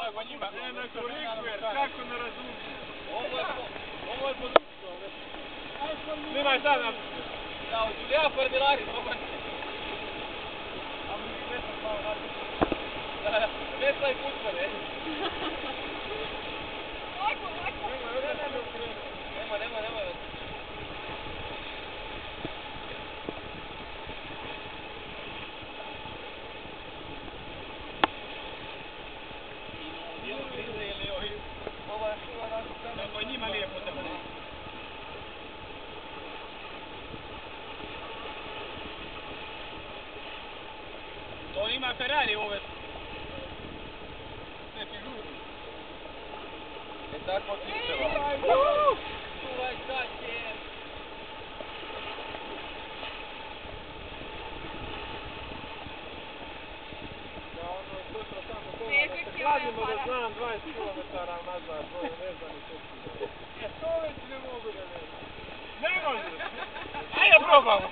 Blago njima. Ne na korikver, kako ne razumiju. Ovo je područio. Nemaj sad nam. Da, od Julija Pardilari, mogu ti. Da, vesla i putvore. Nema. O njima lijepo treba. To ima Ferrari ove. Ne figuri. E tako tičeva. Čuvaj sad je. Da ono sutra samo to da se kladimo da znam 20 km nazad, ne znam i to. To već ne mogu da ne. Ne možeš. Ajde probamo.